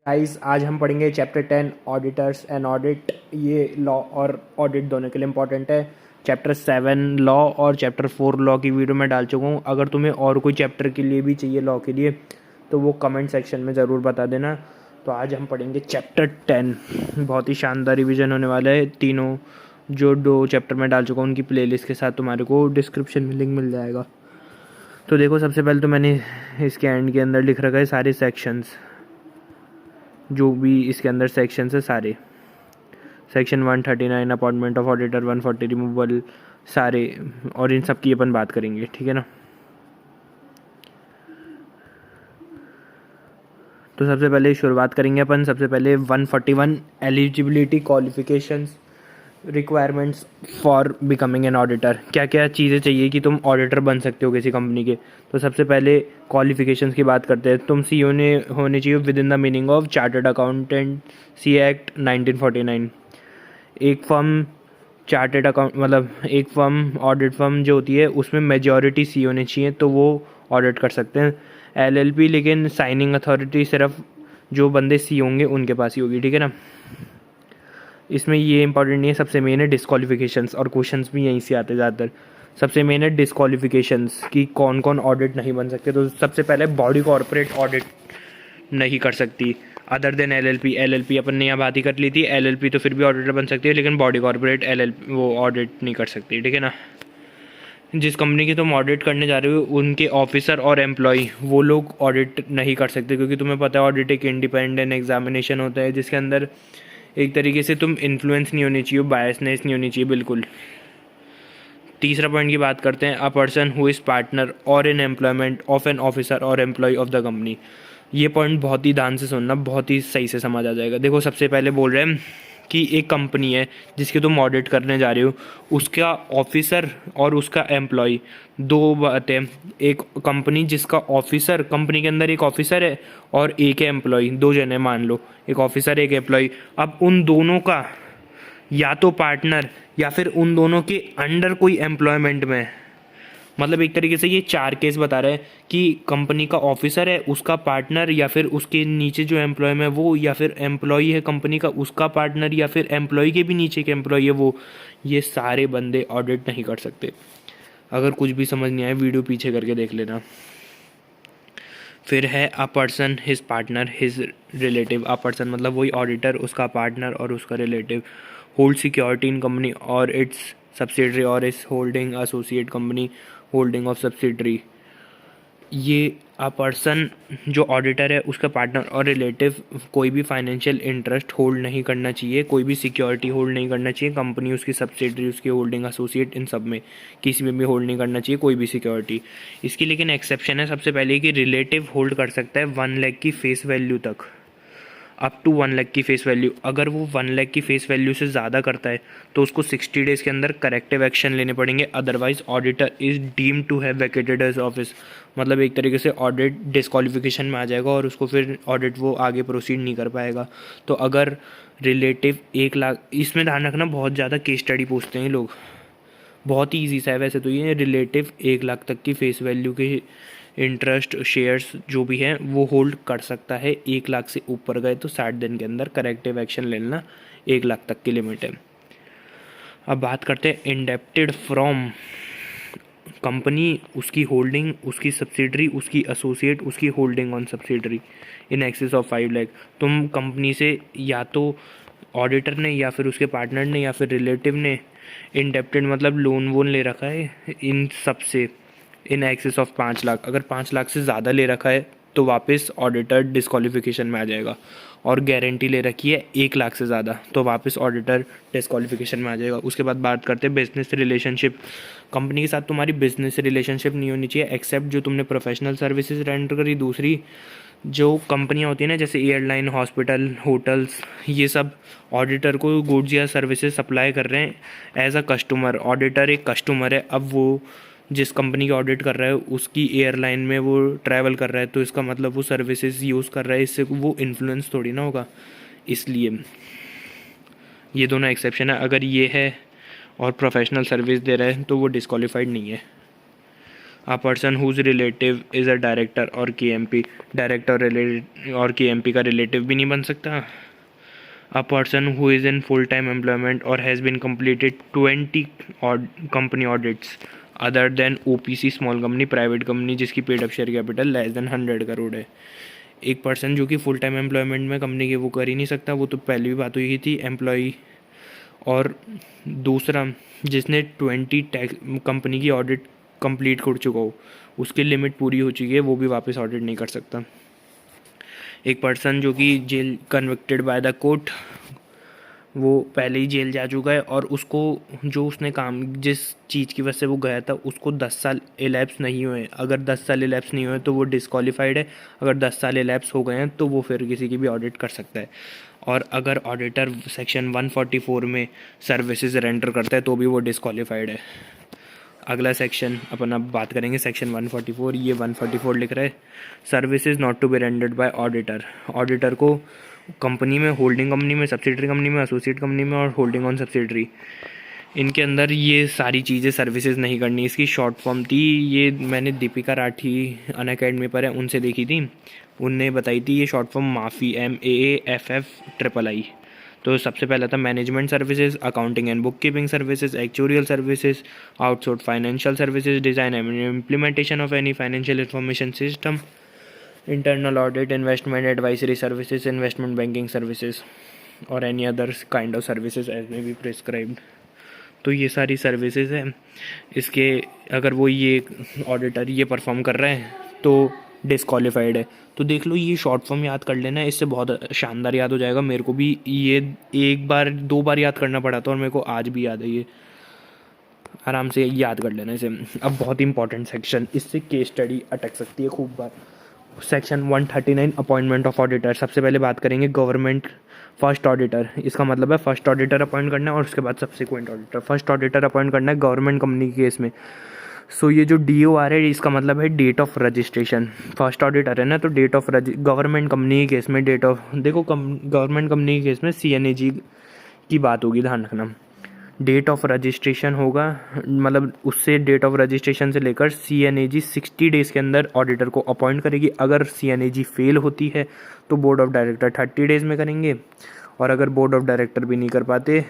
Guys आज हम पढ़ेंगे चैप्टर 10 ऑडिटर्स एंड ऑडिट। ये लॉ और ऑडिट दोनों के लिए इम्पोर्टेंट है। चैप्टर 7 लॉ और चैप्टर 4 लॉ की वीडियो मैं डाल चुका हूँ। अगर तुम्हें और कोई चैप्टर के लिए भी चाहिए लॉ के लिए तो वो कमेंट सेक्शन में ज़रूर बता देना। तो आज हम पढ़ेंगे चैप्टर 10। बहुत ही शानदार रिवीजन होने वाला है। तीनों जो 2 चैप्टर मैं डाल चुका हूँ उनकी प्लेलिस्ट के साथ तुम्हारे को डिस्क्रिप्शन में लिंक मिल जाएगा। तो देखो, सबसे पहले तो मैंने इसके एंड के अंदर लिख रखा है सारे सेक्शंस, जो भी इसके अंदर सेक्शन है सारे। Section 139 appointment of auditor, 140 removal, सारे, और इन सब की अपन बात करेंगे, ठीक है ना। तो सबसे पहले शुरुआत करेंगे अपन। सबसे पहले 141 eligibility qualifications requirements for becoming an auditor. क्या क्या चीज़ें चाहिए कि तुम ऑडिटर बन सकते हो किसी कंपनी के। तो सबसे पहले क्वालिफिकेशंस की बात करते हैं। तुम सीओ ने होने चाहिए with in the meaning of chartered accountancy act 1949। एक फर्म चार्टर्ड अकाउंट मतलब एक फर्म ऑडिट फर्म जो होती है उसमें मेजॉरिटी सी होने चाहिए तो वो ऑडिट कर सकते हैं। एलएलपी लेकिन साइनिंग अथॉरिटी सिर्फ जो बंदे सी होंगे उनके पास ही होगी, ठीक है ना। इसमें ये इंपॉर्टेंट नहीं है। सबसे मेन है डिस्क्वालिफिकेशंस, और क्वेश्चंस भी यहीं से आते ज़्यादातर। सबसे मेन है डिस्क्वालिफिकेशंस कि कौन कौन ऑडिट नहीं बन सकते। तो सबसे पहले बॉडी कॉर्पोरेट ऑडिट नहीं कर सकती अदर देन एलएलपी। एलएलपी अपन ने यहाँ बात ही कर ली थी। एलएलपी तो फिर भी ऑडिटर बन सकती है, लेकिन बॉडी कॉर्पोरेट एलएलपी वो ऑडिट नहीं कर सकती, ठीक है ना। जिस कंपनी की तुम ऑडिट करने जा रहे हो उनके ऑफिसर और एम्प्लॉय वो लोग ऑडिट नहीं कर सकते, क्योंकि तुम्हें पता है ऑडिट एक इंडिपेंडेंट एग्जामिनेशन होता है जिसके अंदर एक तरीके से तुम इन्फ्लुएंस नहीं होनी चाहिए, बायसनेस नहीं होनी चाहिए बिल्कुल। तीसरा पॉइंट की बात करते हैं। A person who is partner और in employment of an officer और एम्प्लॉय ऑफ द कंपनी। ये पॉइंट बहुत ही ध्यान से सुनना, बहुत ही सही से समझ आ जाएगा। देखो, सबसे पहले बोल रहे हैं कि एक कंपनी है जिसके तुम ऑडिट करने जा रहे हो, उसका ऑफिसर और उसका एम्प्लॉय, दो बातें। एक कंपनी जिसका ऑफिसर, कंपनी के अंदर एक ऑफिसर है और एक है एम्प्लॉय, 2 जने मान लो, एक ऑफिसर एक एम्प्लॉय। अब उन दोनों का या तो पार्टनर या फिर उन दोनों के अंडर कोई एम्प्लॉयमेंट में, मतलब एक तरीके से ये 4 केस बता रहे हैं कि कंपनी का ऑफिसर है, उसका पार्टनर, या फिर उसके नीचे जो एम्प्लॉय है वो, या फिर एम्प्लॉय है कंपनी का उसका पार्टनर, या फिर एम्प्लॉय के भी नीचे के एम्प्लॉय है वो। ये सारे बंदे ऑडिट नहीं कर सकते। अगर कुछ भी समझ नहीं आए वीडियो पीछे करके देख लेना। फिर है a person, his partner, his relative. A person मतलब वही ऑडिटर, उसका पार्टनर और उसका relative. Hold security in company और इट्स सब्सिडरी और इस holding associate company holding of subsidiary. ये अ पर्सन जो ऑडिटर है उसका पार्टनर और रिलेटिव कोई भी फाइनेंशियल इंटरेस्ट होल्ड नहीं करना चाहिए, कोई भी सिक्योरिटी होल्ड नहीं करना चाहिए कंपनी, उसकी सब्सिडरी, उसकी होल्डिंग एसोसिएट, इन सब में किसी में भी होल्ड नहीं करना चाहिए कोई भी सिक्योरिटी। इसकी लेकिन एक्सेप्शन है। सबसे पहले कि रिलेटिव होल्ड कर सकता है 1 लाख की फेस वैल्यू तक, अप टू 1 लाख की फेस वैल्यू। अगर वो 1 लाख की फेस वैल्यू से ज़्यादा करता है तो उसको 60 डेज़ के अंदर करेक्टिव एक्शन लेने पड़ेंगे, otherwise auditor is deem to have vacated his office. मतलब एक तरीके से ऑडिट डिस्क्वालिफिकेशन में आ जाएगा और उसको फिर ऑडिट वो आगे प्रोसीड नहीं कर पाएगा। तो अगर रिलेटिव 1 लाख, इसमें ध्यान रखना बहुत ज़्यादा केस स्टडी पूछते हैं लोग, बहुत ही ईजी सा है वैसे तो ये। रिलेटिव 1 लाख तक की फेस वैल्यू के इंटरेस्ट शेयर्स जो भी हैं वो होल्ड कर सकता है। 1 लाख से ऊपर गए तो 60 दिन के अंदर करेक्टिव एक्शन ले लेना। 1 लाख तक की लिमिट है। अब बात करते हैं इंडेप्टेड फ्रॉम कंपनी, उसकी होल्डिंग, उसकी सब्सिडरी, उसकी एसोसिएट, उसकी holding on subsidiary in excess of 5 lakh. तुम कंपनी से या तो ऑडिटर ने या फिर उसके पार्टनर ने या फिर रिलेटिव ने इंडेप्टेड मतलब लोन वोन ले रखा है इन सब से इन एक्सेस ऑफ 5 लाख। अगर 5 लाख से ज़्यादा ले रखा है तो वापस ऑडिटर डिस्क्वालिफिकेशन में आ जाएगा, और गारंटी ले रखी है 1 लाख से ज़्यादा तो वापस ऑडिटर डिस्क्वालिफिकेशन में आ जाएगा। उसके बाद बात करते हैं बिजनेस रिलेशनशिप। कंपनी के साथ तुम्हारी बिजनेस रिलेशनशिप नहीं होनी चाहिए एक्सेप्ट जो तुमने प्रोफेशनल सर्विसेज रेंडर करी। दूसरी जो कंपनियां होती हैं ना, जैसे एयरलाइन, हॉस्पिटल, होटल्स, ये सब ऑडिटर को गुड्स या सर्विसेज सप्लाई कर रहे हैं एज अ कस्टमर। ऑडिटर एक कस्टमर है। अब वो जिस कंपनी की ऑडिट कर रहा है उसकी एयरलाइन में वो ट्रैवल कर रहा है तो इसका मतलब वो सर्विसेज यूज़ कर रहा है, इससे वो इन्फ्लुएंस थोड़ी ना होगा। इसलिए ये दोनों एक्सेप्शन है। अगर ये है और प्रोफेशनल सर्विस दे रहा है तो वो डिस्क्वालीफाइड नहीं है। A person whose relative is a director और KMP, डायरेक्टर और KMP का रिलेटिव भी नहीं बन सकता। A person who is in full time employment और has been completed 20 company audits other than OPC small company private company जिसकी paid up share capital less than 100 crore है। एक पर्सन जो कि फुल टाइम एम्प्लॉयमेंट में कंपनी के वो कर ही नहीं सकता, वो तो पहले भी बात हुई थी एम्प्लॉई। और दूसरा जिसने 20 टैक्स कंपनी की ऑडिट कंप्लीट कर चुका हो, उसकी लिमिट पूरी हो चुकी है, वो भी वापस ऑडिट नहीं कर सकता। एक पर्सन जो कि jail convicted by the court, वो पहले ही जेल जा चुका है और उसको जो उसने काम जिस चीज़ की वजह से वो गया था उसको 10 साल एलैप्स नहीं हुए। अगर 10 साल एलैप्स नहीं हुए तो वो डिस्क्वालीफाइड है। अगर 10 साल एलैप्स हो गए हैं तो वो फिर किसी की भी ऑडिट कर सकता है। और अगर ऑडिटर सेक्शन 144 में सर्विसेज रेंडर करता है तो भी वो डिस्क्वालीफाइड है। अगला सेक्शन अपन अब बात करेंगे सेक्शन 144। ये 144 लिख रहा है services not to be rendered by auditor. Auditor को कंपनी में, होल्डिंग कंपनी में, सब्सिडरी कंपनी में, एसोसिएट कंपनी में और होल्डिंग ऑन सब्सिडरी, इनके अंदर ये सारी चीज़ें सर्विसेज नहीं करनी। इसकी शॉर्ट फॉर्म थी, ये मैंने दीपिका राठी अनअकैडमी पर है उनसे देखी थी, उनने बताई थी ये शॉर्ट फॉर्म माफ़ी MAAFFIII। तो सबसे पहला था management services, accounting and bookkeeping services, actuarial services, outsource financial services, design and implementation of any financial information system, internal audit, investment advisory services, investment banking services और any other kind of services as may be prescribed. तो ये सारी services हैं। इसके अगर वो ये auditor ये परफॉर्म कर रहे हैं तो डिस्क्वालीफाइड है। तो देख लो, ये शॉर्ट फॉर्म याद कर लेना, इससे बहुत शानदार याद हो जाएगा। मेरे को भी ये एक बार 2 बार याद करना पड़ा था और मेरे को आज भी याद है, ये आराम से याद कर लेना इसे। अब बहुत इंपॉर्टेंट सेक्शन, इससे केस स्टडी अटक सकती है खूब बार। Section 139 appointment of auditor. सबसे पहले बात करेंगे गवर्नमेंट फर्स्ट ऑडिटर। इसका मतलब है फर्स्ट ऑडिटर अपॉइंट करना है और उसके बाद subsequent auditor. First auditor appoint करना है गवर्नमेंट कंपनी के केस में। सो ये जो DOR है इसका मतलब है date of registration. First auditor है ना, तो डेट ऑफ गवर्नमेंट कंपनी के केस में डेट ऑफ, देखो गवर्नमेंट कंपनी के केस में CNAG की बात होगी, ध्यान रखना। डेट ऑफ रजिस्ट्रेशन होगा, मतलब उससे डेट ऑफ रजिस्ट्रेशन से लेकर CNAG 60 डेज़ के अंदर ऑडिटर को अपॉइंट करेगी। अगर CNAG फेल होती है तो बोर्ड ऑफ डायरेक्टर 30 डेज़ में करेंगे, और अगर बोर्ड ऑफ डायरेक्टर भी नहीं कर पाते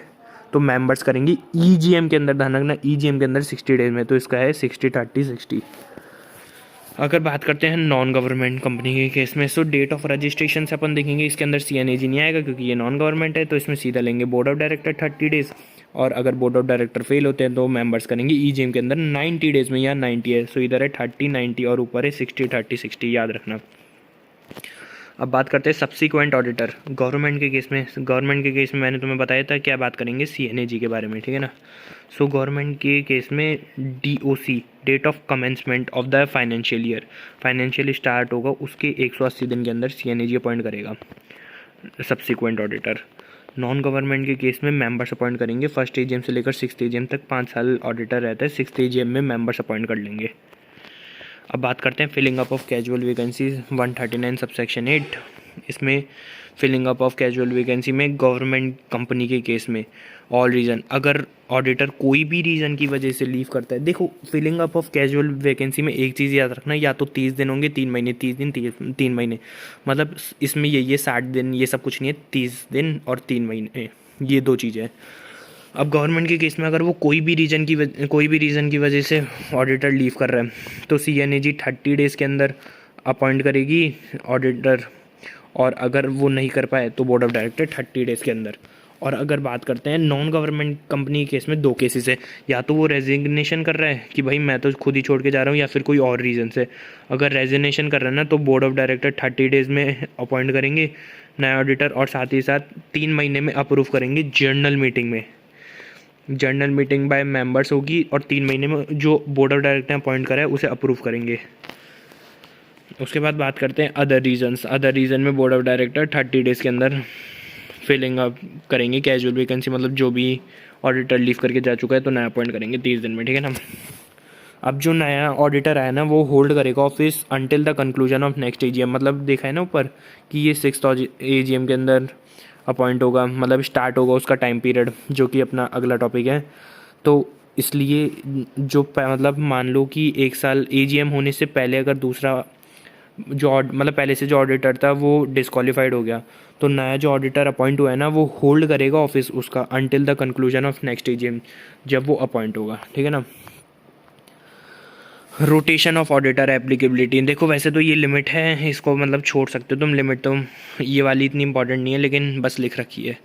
तो मेंबर्स करेंगे EGM के अंदर, ध्यान रखना EGM के अंदर 60 डेज़ में। तो इसका है 60-30-60। अगर बात करते हैं नॉन गवर्नमेंट कंपनी के केस में, सो डेट ऑफ रजिस्ट्रेशन से अपन देखेंगे इसके अंदर CNAG नहीं आएगा क्योंकि ये नॉन गवर्नमेंट है, तो इसमें सीधा लेंगे बोर्ड ऑफ डायरेक्टर 30 डेज़। और अगर बोर्ड ऑफ डायरेक्टर फेल होते हैं तो मेंबर्स करेंगे EGM के अंदर 90 डेज़ में, या 90 है, सो इधर है 30-90 और ऊपर है 60-30-60, याद रखना। अब बात करते हैं सब्सिक्वेंट ऑडिटर। गवर्नमेंट के केस में मैंने तुम्हें बताया था क्या बात करेंगे, CNAG के बारे में, ठीक है ना। सो गवर्नमेंट के केस में DOC, date of commencement of the financial start होगा उसके 180 दिन के अंदर CNAG अपॉइंट करेगा सब्सिक्वेंट ऑडिटर। नॉन गवर्नमेंट के केस में मेंबर्स अपॉइंट करेंगे फर्स्ट AGM से लेकर 6th AGM तक, 5 साल ऑडिटर रहता है, 6th AGM में मेंबर्स अपॉइंट कर लेंगे। अब बात करते हैं filling up of casual vacancies 139 subsection 8। इसमें filling up of casual vacancy में गवर्नमेंट कंपनी के केस में ऑल रीज़न, अगर ऑडिटर कोई भी रीज़न की वजह से लीव करता है, देखो filling up of casual vacancy में एक चीज़ याद रखना, या तो 30 दिन होंगे, 3 महीने, 30 दिन 3 महीने, मतलब इसमें ये 60 दिन ये सब कुछ नहीं है, 30 दिन और 3 महीने, ये 2 चीज़ें हैं। अब गवर्नमेंट के केस में अगर वो कोई भी रीज़न की वजह से ऑडिटर लीव कर रहा है तो CNAG 30 डेज़ के अंदर अपॉइंट करेगी ऑडिटर, और अगर वो नहीं कर पाए तो बोर्ड ऑफ डायरेक्टर 30 डेज़ के अंदर। और अगर बात करते हैं नॉन गवर्नमेंट कंपनी केस में, 2 केसेस है, या तो वो रेजिग्नेशन कर रहा है कि भाई मैं तो खुद ही छोड़ के जा रहा हूँ, या फिर कोई और रीज़न से। अगर रेजिग्नेशन कर रहा है ना तो बोर्ड ऑफ डायरेक्टर 30 डेज़ में अपॉइंट करेंगे नया ऑडिटर, और साथ ही साथ 3 महीने में अप्रूव करेंगे जर्नल मीटिंग में। जर्नल मीटिंग बाय मेंबर्स होगी और 3 महीने में जो बोर्ड ऑफ डायरेक्टर ने अपॉइंट करा है उसे अप्रूव करेंगे। उसके बाद बात करते हैं अदर रीज़न में बोर्ड ऑफ डायरेक्टर 30 डेज़ के अंदर फिलिंग अप करेंगे कैजुअल वैकेंसी, मतलब जो भी ऑडिटर लीव करके जा चुका है तो नया अपॉइंट करेंगे 30 दिन में, ठीक है ना। अब जो नया ऑडिटर आया ना वो होल्ड करेगा office until the conclusion of next AGM, मतलब देखा है ना ऊपर कि ये 6th AGM के अंदर अपॉइंट होगा, मतलब स्टार्ट होगा उसका टाइम पीरियड, जो कि अपना अगला टॉपिक है। तो इसलिए जो मतलब मान लो कि 1 साल एजीएम होने से पहले अगर दूसरा जो मतलब पहले से जो ऑडिटर था वो डिस्क्वालीफाइड हो गया, तो नया जो ऑडिटर अपॉइंट हुआ है ना वो होल्ड करेगा ऑफिस उसका until the conclusion of next AGM, जब वो अपॉइंट होगा, ठीक है ना। रोटेशन ऑफ ऑडिटर एप्लीकेबिलिटी, देखो वैसे तो ये लिमिट है, इसको मतलब छोड़ सकते हो तुम लिमिट, तो ये वाली इतनी इंपॉर्टेंट नहीं है, लेकिन बस लिख रखी है।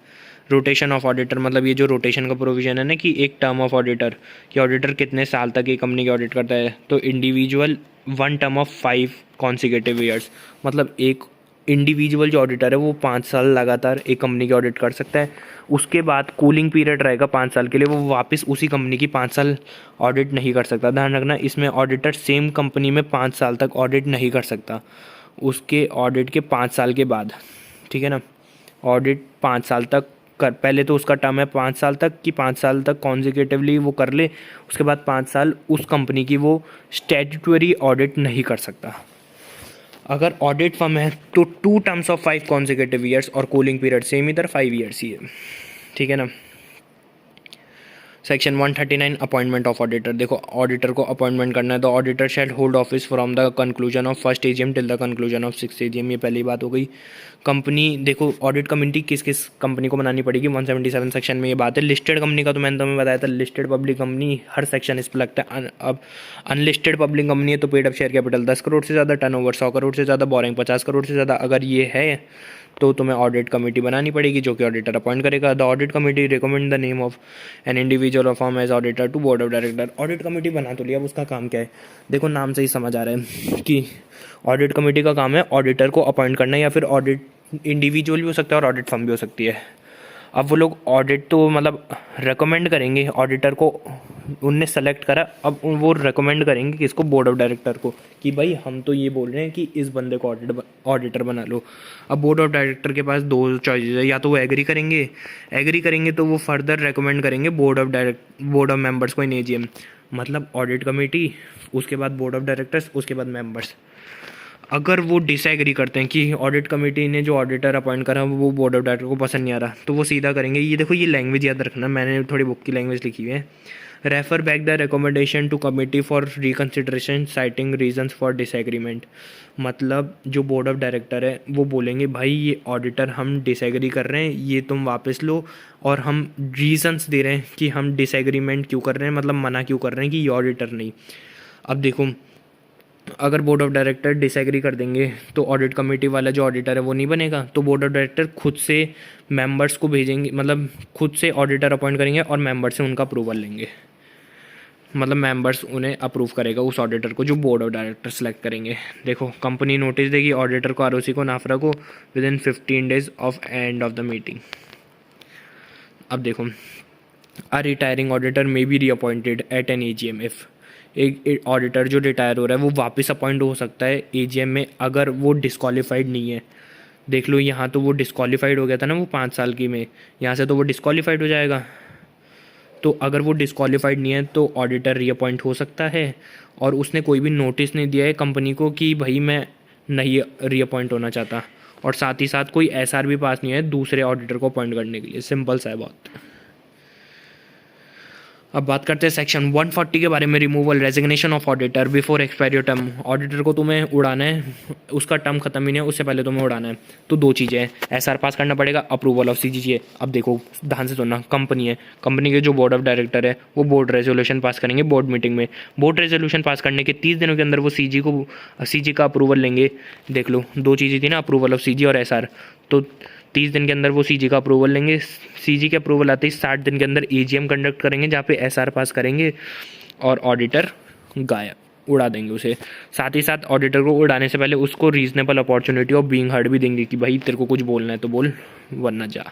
रोटेशन ऑफ ऑडिटर मतलब ये जो रोटेशन का प्रोविजन है ना कि एक टर्म ऑफ ऑडिटर, कि ऑडिटर कितने साल तक एक कंपनी की ऑडिट करता है, तो individual 1 term of 5 consecutive years, मतलब एक इंडिविजुअल जो ऑडिटर है वो 5 साल लगातार एक कंपनी की ऑडिट कर सकता है। उसके बाद कूलिंग पीरियड रहेगा 5 साल के लिए, वो वापस उसी कंपनी की 5 साल ऑडिट नहीं कर सकता। ध्यान रखना, इसमें ऑडिटर सेम कंपनी में 5 साल तक ऑडिट नहीं कर सकता, उसके ऑडिट के 5 साल के बाद, ठीक है ना। ऑडिट 5 साल तक कर, पहले तो उसका टर्म है 5 साल तक कि 5 साल तक कॉन्जिक्यूटिवली वो कर ले, उसके बाद 5 साल उस कंपनी की वो स्टैट्यूटरी ऑडिट नहीं कर सकता। अगर ऑडिट फर्म है तो 2 टर्म्स ऑफ 5 कॉन्जिक्यूटिव ईयर्स और कूलिंग पीरियड सेम इधर 5 ईयर्स ही है, ठीक है ना। सेक्शन 139 अपॉइंटमेंट ऑफ ऑडिटर, देखो ऑडिटर को अपॉइंटमेंट करना है, तो auditor shall hold office from the conclusion of first AGM till the conclusion of 6th AGM, ये पहली बात हो गई। कंपनी, देखो ऑडिट कमेटी किस किस कंपनी को बनानी पड़ेगी, 177 सेक्शन में ये बात है। लिस्टेड कंपनी का तो मैंने तुम्हें बताया था, लिस्टेड पब्लिक कंपनी हर सेक्शन इस पर लगता है। अब अनलिस्टेड पब्लिक कंपनी है तो paid up share capital 10 crore से ज़्यादा, टर्नओवर 100 करोड़ से ज़्यादा, बोरिंग 50 करोड़ से ज़्यादा, अगर ये है तो तुम्हें ऑडिट कमेटी बनानी पड़ेगी जो कि ऑडिटर अपॉइंट करेगा। The audit committee recommend the name of an individual और firm as auditor to board of director. Audit committee बना तो लिया, अब उसका काम क्या है, देखो नाम से ही समझ आ रहा है कि ऑडिट कमेटी का काम है ऑडिटर को अपॉइंट करना, या फिर ऑडिट इंडिविजुअल भी हो सकता है और ऑडिट फर्म भी हो सकती है। अब वो लोग ऑडिट तो मतलब रेकमेंड करेंगे ऑडिटर को, उनने सेलेक्ट करा, अब वो रेकमेंड करेंगे किसको, बोर्ड ऑफ डायरेक्टर को, कि भाई हम तो ये बोल रहे हैं कि इस बंदे को ऑडिटर बना लो। अब बोर्ड ऑफ डायरेक्टर के पास 2 चॉइसेस है, या तो वो एग्री करेंगे तो वो फर्दर रेकमेंड करेंगे बोर्ड ऑफ मेंबर्स को इन एजीएम, मतलब ऑडिट कमेटी, उसके बाद बोर्ड ऑफ डायरेक्टर्स, उसके बाद मेंबर्स। अगर वो डिसएग्री करते हैं कि ऑडिट कमेटी ने जो ऑडिटर अपॉइंट करा वो बोर्ड ऑफ डायरेक्टर को पसंद नहीं आ रहा, तो वो सीधा करेंगे, ये देखो ये लैंग्वेज याद रखना, मैंने थोड़ी बुक की लैंग्वेज लिखी हुई है। Refer back the recommendation to committee for reconsideration citing reasons for disagreement, मतलब जो बोर्ड ऑफ डायरेक्टर है वो बोलेंगे भाई ये ऑडिटर हम डिसएग्री कर रहे हैं, ये तुम वापस लो, और हम रीजंस दे रहे हैं कि हम डिसएग्रीमेंट क्यों कर रहे हैं, मतलब मना क्यों कर रहे हैं कि ये ऑडिटर नहीं। अब देखो अगर बोर्ड ऑफ डायरेक्टर डिसएग्री कर देंगे तो ऑडिट कमेटी वाला जो ऑडिटर है वो नहीं बनेगा, तो बोर्ड ऑफ डायरेक्टर खुद से मेंबर्स को भेजेंगे, मतलब खुद से ऑडिटर अपॉइंट करेंगे और मेंबर से उनका अप्रूवल लेंगे, मतलब मेंबर्स उन्हें अप्रूव करेगा उस ऑडिटर को जो बोर्ड ऑफ डायरेक्टर सेलेक्ट करेंगे। देखो कंपनी नोटिस देगी ऑडिटर को, आरओसी को, नाफरा को within 15 days of end of the meeting. अब देखो a retiring auditor may be reappointed at an AGM if, एक ऑडिटर जो रिटायर हो रहा है वो वापस अपॉइंट हो सकता है एजीएम में अगर वो डिस्क्वालीफाइड नहीं है। देख लो यहाँ तो वो डिस्क्वालीफाइड हो गया था ना वो 5 साल की में, यहाँ से तो वो डिस्क्वालीफाइड हो जाएगा, तो अगर वो डिस्क्वालीफाइड नहीं है तो ऑडिटर रीअपॉइंट हो सकता है, और उसने कोई भी नोटिस नहीं दिया है कंपनी को कि भाई मैं नहीं रीअपॉइंट होना चाहता, और साथ ही साथ कोई एसआर भी पास नहीं है दूसरे ऑडिटर को अपॉइंट करने के लिए। सिंपल सा है बहुत। अब बात करते हैं सेक्शन 140 के बारे में, removal resignation of auditor before expiry term. Auditor को तुम्हें उड़ाना है, उसका टर्म खत्म ही नहीं है उससे पहले तुम्हें उड़ाना है, तो 2 चीज़ें हैं, एसआर पास करना पड़ेगा, अप्रूवल ऑफ सीजीसीए। अब देखो ध्यान से सुनना, कंपनी है, कंपनी के जो बोर्ड ऑफ डायरेक्टर है वो बोर्ड रेजोल्यूशन पास करेंगे बोर्ड मीटिंग में, बोर्ड रेजोल्यूशन पास करने के 30 दिनों के अंदर वो सीजी का अप्रूवल लेंगे। देख लो 2 चीज़ें थी ना, अप्रूवल ऑफ सीजी और एसआर, तो 30 दिन के अंदर वो सीजी का अप्रूवल लेंगे। सीजी के अप्रूवल आते ही 60 दिन के अंदर एजीएम कंडक्ट करेंगे जहाँ पे एसआर पास करेंगे, और ऑडिटर गायब, उड़ा देंगे उसे। साथ ही साथ ऑडिटर को उड़ाने से पहले उसको reasonable opportunity of being heard भी देंगे कि भाई तेरे को कुछ बोलना है तो बोल वरना जा।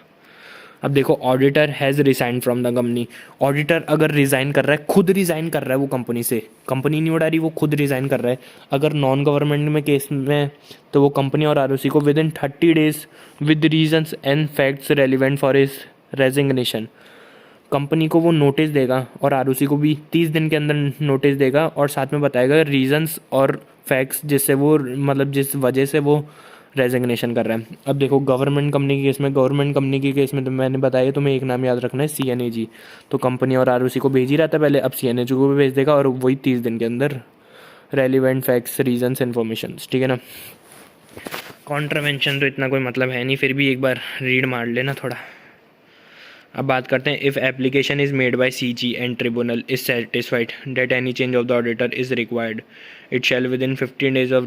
अब देखो auditor has resign from the company, auditor अगर रिज़ाइन कर रहा है, खुद रिज़ाइन कर रहा है वो कंपनी से, कंपनी नहीं उड़ा रही, वो खुद रिज़ाइन कर रहा है। अगर नॉन गवर्नमेंट में केस में तो वो कंपनी और आरओसी को with in 30 days with reasons and facts relevant for his resignation, company को वो नोटिस देगा और आरओसी को भी 30 दिन के अंदर नोटिस देगा, और साथ में बताएगा रीजंस और फैक्ट्स जिससे वो मतलब जिस वजह से वो रेजिग्नेशन कर रहा है। अब देखो गवर्नमेंट कंपनी के केस में तो मैंने बताया तुम्हें एक नाम याद रखना है, CNAG। तो कंपनी और ROC को भेज ही रहा था पहले, अब CNAG को भी भेज देगा और वही 30 दिन के अंदर रेलिवेंट फैक्ट्स, रीजंस, इन्फॉर्मेशन, ठीक है ना। कॉन्ट्रावेंशन तो इतना कोई मतलब है नहीं, फिर भी एक बार रीड मार लेना थोड़ा। अब बात करते हैं, if application is made by CG and tribunal is satisfied that any change of the auditor is required, it shall within 15 days of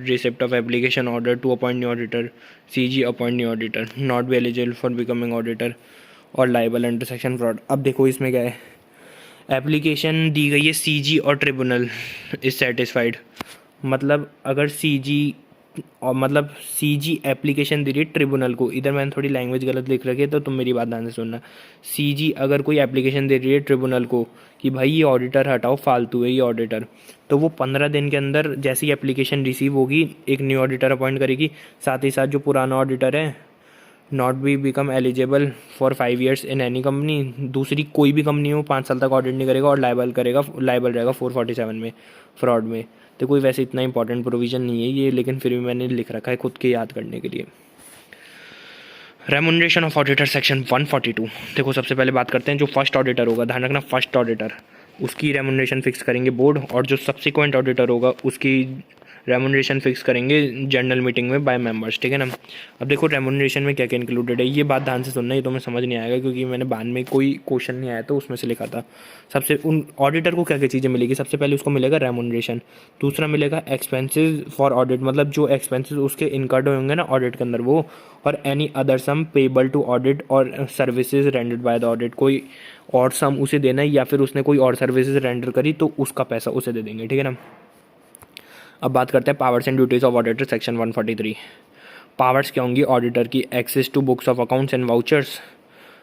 receipt of application order to appoint new auditor, CG appoint new auditor, not be eligible for becoming auditor और liable under section fraud. अब देखो इसमें क्या है, application दी गई है CG और tribunal is satisfied, मतलब अगर CG और मतलब CG एप्लीकेशन दे रही है ट्रिब्यूनल को, इधर मैंने थोड़ी लैंग्वेज गलत लिख रखी है तो तुम मेरी बात ध्यान से सुनना। CG अगर कोई एप्लीकेशन दे रही है ट्रिब्यूनल को कि भाई ये ऑडिटर हटाओ, फालतू है ये ऑडिटर, तो वो 15 दिन के अंदर जैसी एप्लीकेशन रिसीव होगी एक न्यू ऑडिटर अपॉइंट करेगी। साथ ही साथ जो पुराना ऑडिटर है not be become eligible for 5 years in any company, दूसरी कोई भी कंपनी हो 5 साल तक ऑडिट नहीं करेगा और लाइबल रहेगा 447 में, फ्रॉड में। तो कोई वैसे इतना इंपॉर्टेंट प्रोविज़न नहीं है ये, लेकिन फिर भी मैंने लिख रखा है खुद के याद करने के लिए। Remuneration of auditor section 142। देखो सबसे पहले बात करते हैं जो फर्स्ट ऑडिटर होगा, ध्यान रखना फर्स्ट ऑडिटर, उसकी रेमुनरेशन फिक्स करेंगे बोर्ड, और जो सब्सिक्वेंट ऑडिटर होगा उसकी रेमुनरेशन फिक्स करेंगे जनरल मीटिंग में बाय मेंबर्स, ठीक है ना। अब देखो रेमुनरेशन में क्या क्या इंक्लूडेड है, ये बात ध्यान से सुनना, ये तो मैं समझ नहीं आएगा क्योंकि मैंने बाद में कोई क्वेश्चन नहीं आया तो उसमें से लिखा था। सबसे उन ऑडिटर को क्या क्या चीज़ें मिलेगी, सबसे पहले उसको मिलेगा रेमुनरेशन, दूसरा मिलेगा एक्सपेंसेस फॉर ऑडिट, मतलब जो एक्सपेंसेस उसके इनकर्ड होंगे ना ऑडिट के अंदर वो, और any other sum payable to audit और services rendered by the audit, कोई और सम उसे देना है या फिर उसने कोई और सर्विसेज रेंडर करी तो उसका पैसा उसे दे देंगे, ठीक है ना। अब बात करते हैं powers and duties of auditor section 143। Powers क्या होंगी ऑडिटर की, access to books of accounts and vouchers,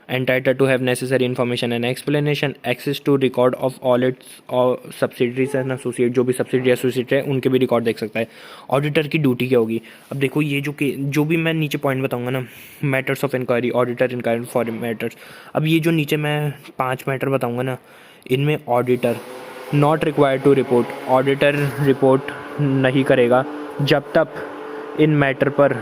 entitled to have necessary information and explanation, access to record of all its और सब्सिडरीज एंड एसोसिएट, जो भी subsidiary associate है उनके भी record देख सकता है। ऑडिटर की ड्यूटी क्या होगी, अब देखो ये जो भी मैं नीचे पॉइंट बताऊंगा ना, matters of inquiry, auditor inquiry for matters, अब ये जो नीचे मैं 5 मैटर बताऊँगा ना, इनमें auditor not required to report, auditor report नहीं करेगा जब तक इन मैटर पर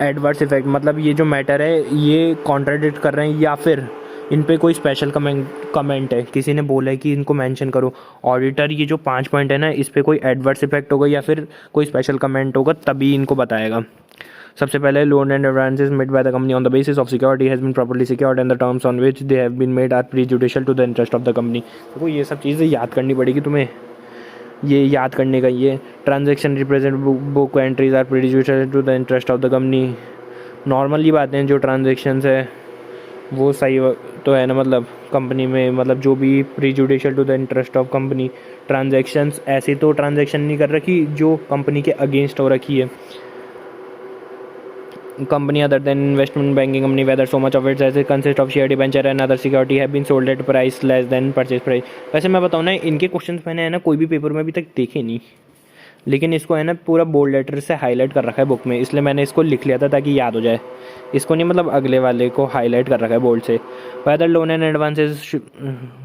एडवर्स इफेक्ट, मतलब ये जो मैटर है ये कॉन्ट्राडिक्ट कर रहे हैं या फिर इन पे कोई स्पेशल कमेंट है, किसी ने बोला है कि इनको मेंशन करो, ऑडिटर ये जो 5 पॉइंट है ना इस पे कोई एडवर्स इफेक्ट होगा या फिर कोई स्पेशल कमेंट होगा तभी इनको बताएगा। सबसे पहले loan and advances made by the company on the basis of security has been properly secured and the terms on which they have been made are prejudicial to the interest of the company. देखो ये सब चीज़ें याद करनी पड़ेगी तुम्हें, ये याद करने का ये transaction represent book entries are prejudicial to the interest of the company. Normally बातें जो ट्रांजेक्शन्स है वो सही तो है ना, मतलब कंपनी में मतलब जो भी prejudicial to the interest of company transactions, ऐसी तो ट्रांजेक्शन नहीं कर रखी जो कंपनी के अगेंस्ट हो रखी है। Company other than investment banking company, whether so much of its assets consist of share debenture and other security have been sold at price less than purchase price। वैसे मैं बताऊँ ना इनके क्वेश्चंस मैंने है ना कोई भी पेपर में अभी तक देखे नहीं, लेकिन इसको है ना पूरा बोल्ड लेटर से हाईलाइट कर रखा है बुक में, इसलिए मैंने इसको लिख लिया था ताकि याद हो जाए, इसको नहीं मतलब अगले वाले को हाईलाइट कर रखा है बोल्ड से। Whether loan and advances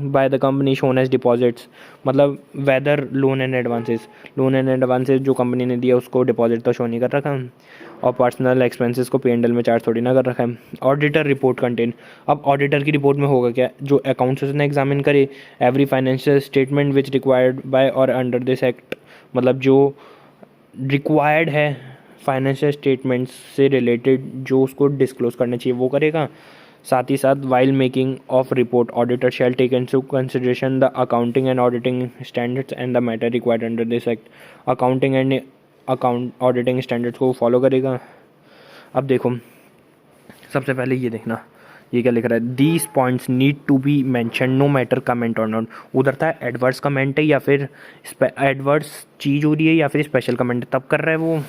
by the company shown as deposits, मतलब वेदर लोन एंड एडवांसेस जो कंपनी ने दिया उसको डिपॉजिट तो शो नहीं कर रखा, और पर्सनल एक्सपेंसेस को P&L में चार्ज थोड़ी ना कर रखा है। ऑडिटर रिपोर्ट कंटेन, अब ऑडिटर की रिपोर्ट में होगा क्या, जो अकाउंट्स उसने एग्जामिन करे, every financial statement which required by और अंडर दिस एक्ट, मतलब जो रिक्वायर्ड है फाइनेंशियल स्टेटमेंट्स से रिलेटेड जो उसको डिस्क्लोज करना चाहिए वो करेगा। साथ ही साथ while making of report auditor shall take into consideration the accounting and auditing standards and the matter required under this act, accounting and auditing standards को फॉलो करेगा। अब देखो सबसे पहले ये देखना ये क्या लिख रहा है, these points need to be mention no matter comment और नॉट, उधर था एडवर्स कमेंट है या फिर एडवर्स चीज़ हो रही है या फिर स्पेशल कमेंट, तब कर रहा है वो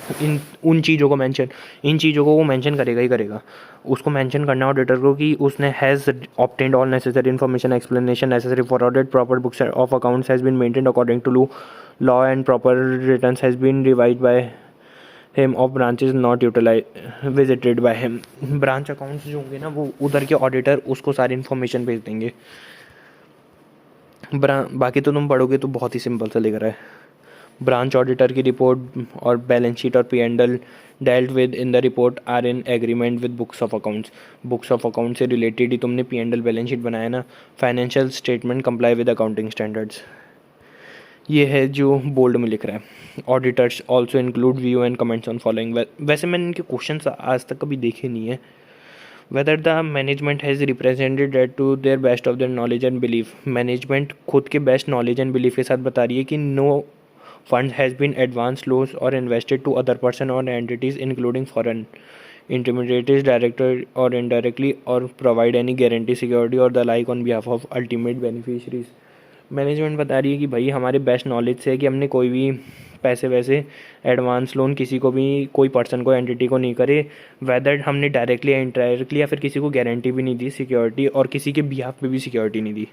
उन चीज़ों को मेंशन, इन चीज़ों को वो मेंशन करेगा ही करेगा। उसको मेंशन करना ऑडिटर को कि उसने has obtained all necessary information explanation necessary for audit, proper books of accounts has been maintained according to law and proper returns has been revised by him of branches not utilise visited by him. Branch accounts जो होंगे ना वो उधर के auditor उसको सारी information भेज देंगे। बाकी तो तुम पढ़ोगे तो बहुत ही सिंपल सा लिख रहा है, ब्रांच ऑडिटर की रिपोर्ट और बैलेंस शीट और P&L dealt with in the report are in agreement with books of accounts. Books of account से रिलेटेड ही तुमने P&L बैलेंस शीट बनाया ना। Financial statement comply with accounting standards, ये है जो बोल्ड में लिख रहा है। Auditors also include view and comments on following. वैसे मैंने इनके क्वेश्चन आज तक कभी देखे नहीं है। Whether the management has represented that to their best of their knowledge and belief. Management खुद के बेस्ट नॉलेज एंड बिलीफ के साथ बता रही है कि no fund has been advance loans और इन्वेस्टेड टू अदर पर्सन और entities including foreign intermediaries director or indirectly or provide any guarantee security or the like on behalf of ultimate beneficiaries। Management बता रही है कि भाई हमारे best knowledge से है कि हमने कोई भी पैसे वैसे एडवांस लोन किसी को भी, कोई पर्सन को, एंटिटी को नहीं करे। वेदर हमने डायरेक्टली या इनडायरेक्टली या फिर किसी को गारंटी भी नहीं दी सिक्योरिटी, और किसी के बिहाफ पे भी सिक्योरिटी नहीं दी।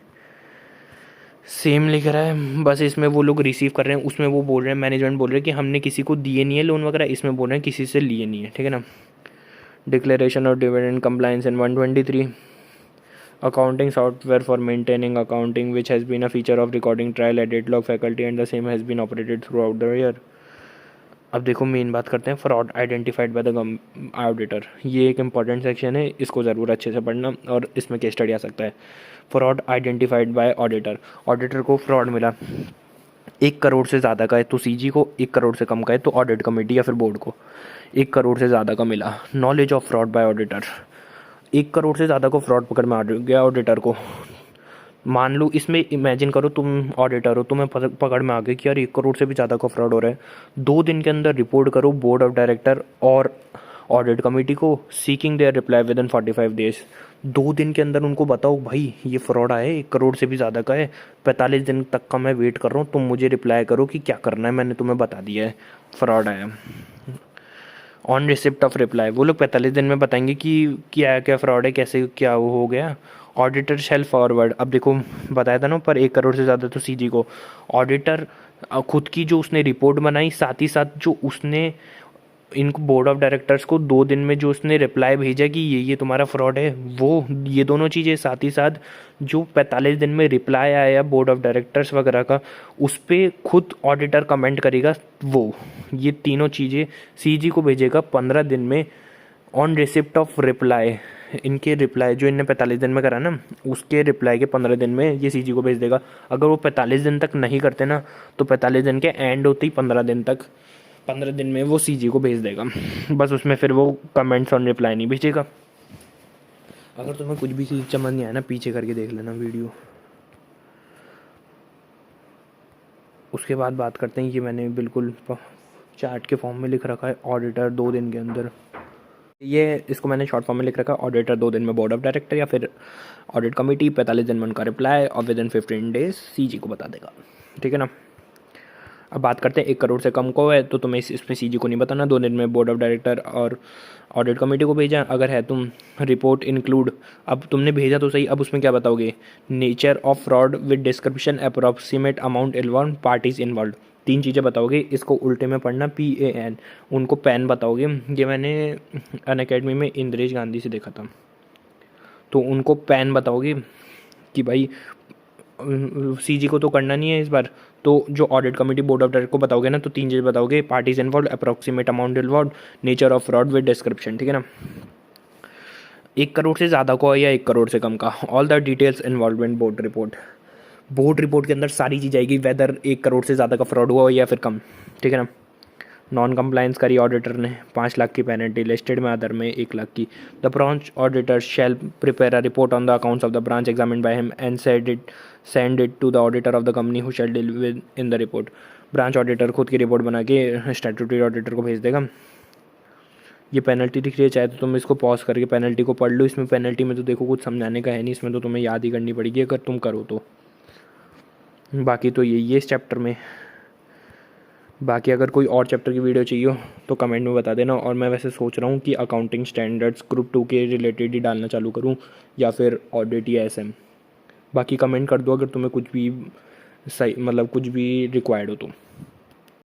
सेम लिख रहा है, बस इसमें वो लोग रिसीव कर रहे हैं, उसमें वो बोल रहे हैं, मैनेजमेंट बोल रहे हैं कि हमने किसी को दिए नहीं है लोन वगैरह, इसमें बोल रहे हैं किसी से लिए नहीं है। ठीक है ना। Declaration of dividend compliance in 123। accounting software for maintaining accounting which has been a feature of recording trial edit log faculty and the same has been operated throughout the year। अब देखो मेन बात करते हैं fraud identified by the auditor. ये एक important section है, इसको ज़रूर अच्छे से पढ़ना और इसमें केस स्टडी आ सकता है। Fraud identified by auditor. Auditor को फ्रॉड मिला 1 करोड़ से ज़्यादा का है तो सीजी को, 1 करोड़ से कम का है तो ऑडिट कमेटी या फिर बोर्ड को। 1 करोड़ से ज़्यादा का मिला। Knowledge of fraud bye auditor. 1 crore से ज़्यादा को फ्रॉड पकड़ में आ गया ऑडिटर को। मान लो इसमें इमेजिन करो तुम ऑडिटर हो, तुम्हें पकड़ में आ गया कि यार 1 करोड़ से भी ज़्यादा का फ्रॉड हो रहा है। 2 दिन के अंदर रिपोर्ट करो बोर्ड ऑफ डायरेक्टर और ऑडिट कमेटी को, seeking their reply within 45 days. 2 दिन के अंदर उनको बताओ भाई ये फ्रॉड आया है, 1 करोड़ से भी ज़्यादा का है, 45 दिन तक का मैं वेट कर रहा हूँ, तुम मुझे रिप्लाई करो कि क्या करना है, मैंने तुम्हें बता दिया है फ्रॉड आया। ऑन रिसिप्ट ऑफ रिप्लाई, वो लोग 45 दिन में बताएंगे कि क्या क्या फ्रॉड है, कैसे क्या वो हो गया। ऑडिटर शेल फॉरवर्ड, अब देखो बताया था ना पर 1 करोड़ से ज़्यादा तो सीजी को। ऑडिटर खुद की जो उसने रिपोर्ट बनाई, साथ ही साथ जो उसने इनको बोर्ड ऑफ डायरेक्टर्स को 2 दिन में जो उसने रिप्लाई भेजा कि ये तुम्हारा फ्रॉड है, वो ये दोनों चीज़ें, साथ ही साथ जो 45 दिन में रिप्लाई आया बोर्ड ऑफ डायरेक्टर्स वगैरह का, उस पर खुद ऑडिटर कमेंट करेगा, वो ये तीनों चीज़ें सीजी को भेजेगा 15 दिन में। ऑन रिसिप्ट ऑफ रिप्लाई, इनके रिप्लाई जो इनने 45 दिन में करा ना, उसके रिप्लाई के 15 दिन में ये सीजी को भेज देगा। अगर वो 45 दिन तक नहीं करते ना तो 45 दिन के एंड होते ही 15 दिन में वो सीजी को भेज देगा। बस उसमें फिर वो कमेंट्स ऑन रिप्लाई नहीं भेजेगा। अगर तुम्हें कुछ भी चीज़ समझ नहीं आया ना, पीछे करके देख लेना वीडियो। उसके बाद बात करते हैं, ये मैंने बिल्कुल चार्ट के फॉर्म में लिख रखा है, ऑडिटर 2 दिन के अंदर, ये इसको मैंने शॉर्ट फॉर्म में लिख रखा है, ऑडिटर 2 दिन में बोर्ड ऑफ डायरेक्टर या फिर ऑडिट कमेटी, 45 दिन में उनका रिप्लाई और विद इन 15 डेज सीजी को बता देगा। ठीक है ना। अब बात करते हैं 1 करोड़ से कम को है तो तुम्हें इसमें सीजी को नहीं बताना, 2 दिन में बोर्ड ऑफ डायरेक्टर और ऑडिट कमेटी को भेजा। अगर है तुम रिपोर्ट इंक्लूड, अब तुमने भेजा तो सही, अब उसमें क्या बताओगे, nature of fraud with description, approximate amount involve, parties involve, 3 चीज़ें बताओगे। इसको उल्टे में पढ़ना PAN, उनको पैन बताओगे। ये मैंने अनअकैडमी में इंद्रेश गांधी से देखा था, तो उनको पैन बताओगे कि भाई सीजी को तो करना नहीं है इस बार, तो जो audit committee board of director को बताओगे ना तो 3 चीज़ बताओगे, parties involve, approximate amount involve, nature of fraud with description. ठीक है ना। 1 करोड़ से ज़्यादा को या 1 करोड़ से कम का, all the details involve in board report. Board report के अंदर सारी चीज़ आएगी, वेदर 1 करोड़ से ज़्यादा का फ्रॉड हुआ हो या फिर कम। ठीक है ना। नॉन कंप्लायंस करी ऑडिटर ने 5 लाख की पेनल्टी, लिस्टेड में अदर में 1 लाख की। The branch auditor shall prepare a report on the accounts of the branch examined by him and send it to the auditor of the company who shall deal with in the report. Branch auditor खुद की report बना के statutory auditor को भेज देगा। ये penalty दिख रही है, चाहे तो तुम इसको पॉज करके पेनल्टी को पढ़ लो। इसमें पेनल्टी में तो देखो कुछ समझाने का है नहीं, इसमें तो तुम्हें याद ही करनी पड़ेगी अगर तुम करो तो। बाकी तो यही है इस चैप्टर में। बाकी अगर कोई और चैप्टर की वीडियो चाहिए हो तो कमेंट में बता देना। और मैं वैसे सोच रहा हूँ कि अकाउंटिंग स्टैंडर्ड्स ग्रुप 2 के रिलेटेड ही डालना चालू करूँ या फिर ऑडिट या SM। बाकी कमेंट कर दो अगर तुम्हें कुछ भी सही, मतलब कुछ भी रिक्वायर्ड हो तो।